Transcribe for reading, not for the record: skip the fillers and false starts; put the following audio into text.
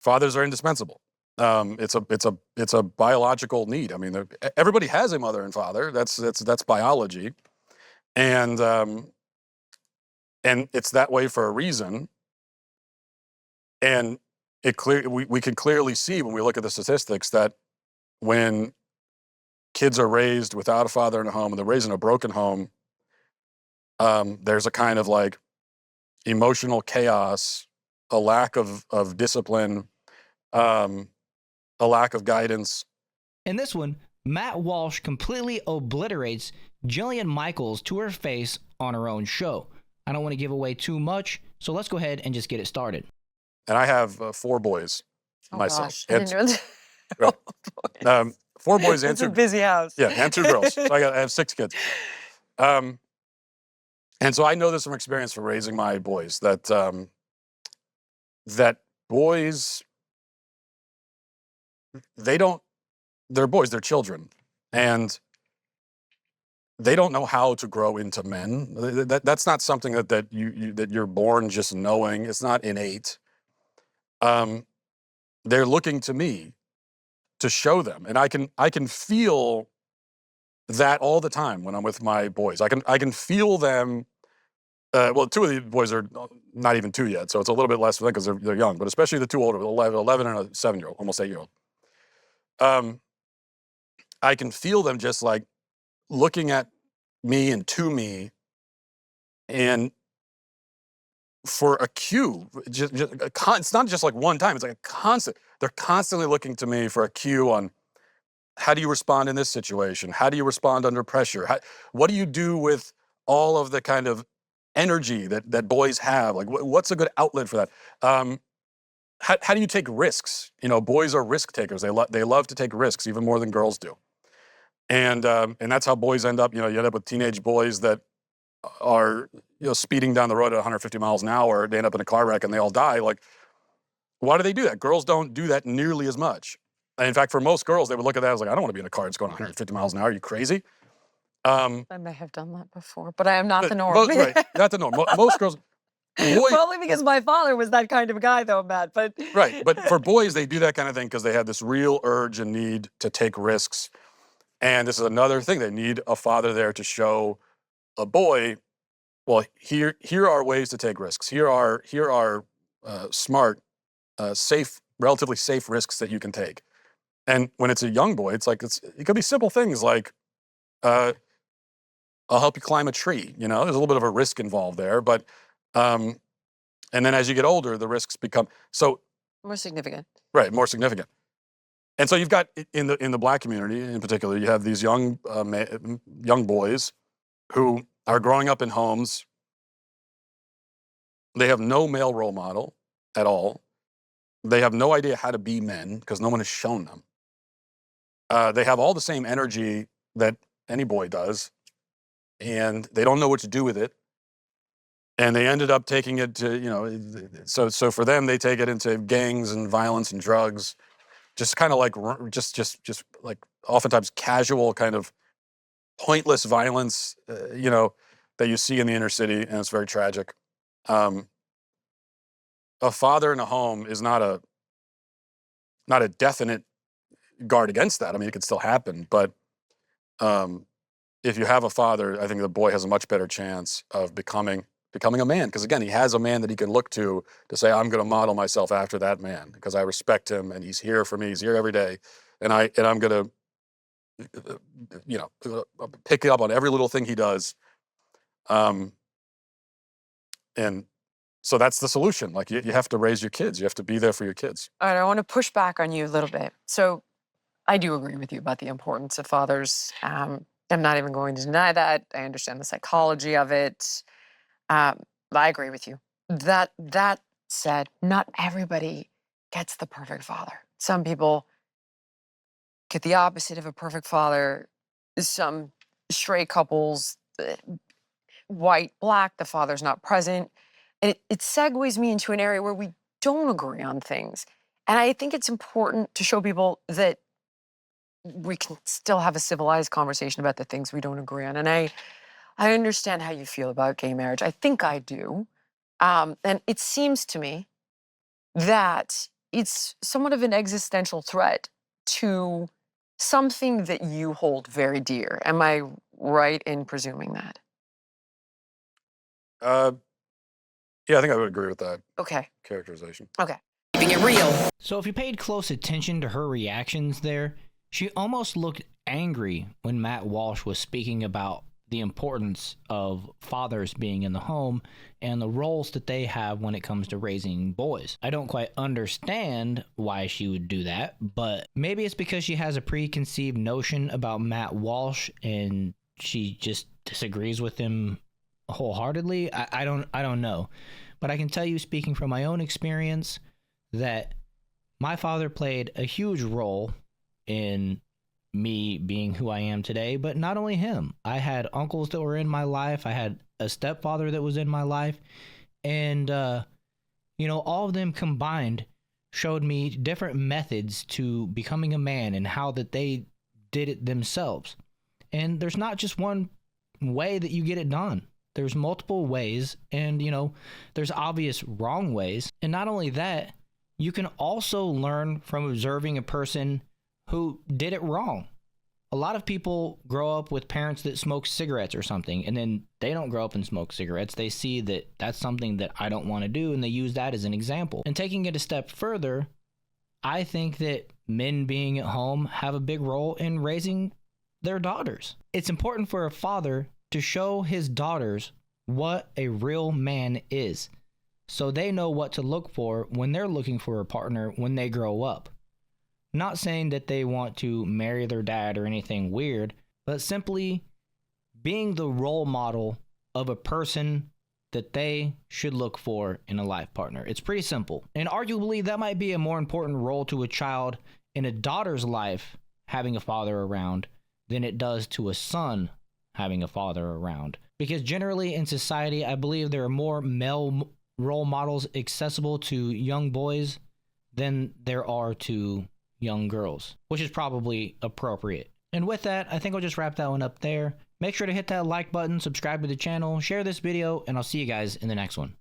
Fathers are indispensable. It's a biological need. I mean, everybody has a mother and father. That's biology, and it's that way for a reason. And we can clearly see when we look at the statistics that when kids are raised without a father in a home and they're raised in a broken home, there's a kind of like emotional chaos, a lack of discipline, a lack of guidance. In this one, Matt Walsh completely obliterates Jillian Michaels to her face on her own show. I don't want to give away too much, so let's go ahead and just get it started. And I have 4 boys myself. Gosh, I didn't know Right. that. 4 boys and It's 2. a busy house. Yeah, and 2 girls. So I have 6 kids. And so I know this from experience from raising my boys that that boys, they're boys, they're children, and they don't know how to grow into men. That's not something that you're born just knowing. It's not innate. They're looking to me to show them, and I can feel that all the time when I'm with my boys. I can feel them. Well, 2 of the boys are not even 2 yet, so it's a little bit less for them because they're young. But especially the 2 older, 11 and a 7-year-old, almost 8-year-old. I can feel them just like looking at me and to me, and for a cue. It's not just like one time. It's like a constant. They're constantly looking to me for a cue on how do you respond in this situation? How do you respond under pressure? What do you do with all of the kind of energy that boys have? Like, what's a good outlet for that? How do you take risks? You know, boys are risk takers. They love to take risks even more than girls do. And that's how boys end up. You know, you end up with teenage boys that are, you know, speeding down the road at 150 miles an hour. They end up in a car wreck and they all die. Like, why do they do that? Girls don't do that nearly as much. And in fact, for most girls, they would look at that as like, I don't want to be in a car that's going 150 miles an hour. Are you crazy? I may have done that before, but I am not the norm. Right, not the norm. Most girls. Only because my father was that kind of a guy, though, Matt. But right, but for boys, they do that kind of thing because they have this real urge and need to take risks. And this is another thing. They need a father there to show a boy, well, here are ways to take risks. Here are smart, safe, relatively safe risks that you can take. And when it's a young boy, it's like it could be simple things like, I'll help you climb a tree. You know, there's a little bit of a risk involved there, but and then as you get older, the risks become more significant. Right, more significant. And so you've got in the Black community in particular, you have these young boys who are growing up in homes. They have no male role model at all. They have no idea how to be men because no one has shown them. They have all the same energy that any boy does, and they don't know what to do with it. And they ended up taking it to, you know, so for them, they take it into gangs and violence and drugs, just kind of like just like oftentimes casual kind of pointless violence, you know, that you see in the inner city, and it's very tragic. A father in a home is not a definite guard against that. I mean, it could still happen, but if you have a father, I think the boy has a much better chance of becoming a man, because again, he has a man that he can look to say, I'm going to model myself after that man because I respect him and he's here for me. He's here every day, and I'm going to, you know, pick up on every little thing he does. And so that's the solution. Like you have to raise your kids. You have to be there for your kids. All right, I want to push back on you a little bit. So I do agree with you about the importance of fathers. I'm not even going to deny that. I understand the psychology of it. I agree with you. That said, not everybody gets the perfect father. Some people get the opposite of a perfect father. Some stray couples, white, black, the father's not present. And it segues me into an area where we don't agree on things. And I think it's important to show people that we can still have a civilized conversation about the things we don't agree on. And I understand how you feel about gay marriage. I think I do. And it seems to me that it's somewhat of an existential threat to something that you hold very dear. Am I right in presuming that? Uh, yeah, I think I would agree with that Okay. characterization. Okay. Keeping it real. So if you paid close attention to her reactions there, she almost looked angry when Matt Walsh was speaking about the importance of fathers being in the home and the roles that they have when it comes to raising boys. I don't quite understand why she would do that, but maybe it's because she has a preconceived notion about Matt Walsh and she just disagrees with him wholeheartedly. I don't know. But I can tell you, speaking from my own experience, that my father played a huge role in me being who I am today, but not only him. I had uncles that were in my life. I had a stepfather that was in my life. And, all of them combined showed me different methods to becoming a man and how that they did it themselves. And there's not just one way that you get it done. There's multiple ways, and, there's obvious wrong ways. And not only that, you can also learn from observing a person who did it wrong. A lot of people grow up with parents that smoke cigarettes or something, and then they don't grow up and smoke cigarettes. They see that that's something that I don't want to do, and they use that as an example. And taking it a step further, I think that men being at home have a big role in raising their daughters. It's important for a father to show his daughters what a real man is, so they know what to look for when they're looking for a partner when they grow up. Not saying that they want to marry their dad or anything weird, but simply being the role model of a person that they should look for in a life partner. It's pretty simple. And arguably, that might be a more important role to a child in a daughter's life having a father around than it does to a son having a father around. Because generally in society, I believe there are more male role models accessible to young boys than there are to young girls, which is probably appropriate. And with that, I think I'll just wrap that one up there. Make sure to hit that like button, subscribe to the channel, share this video, and I'll see you guys in the next one.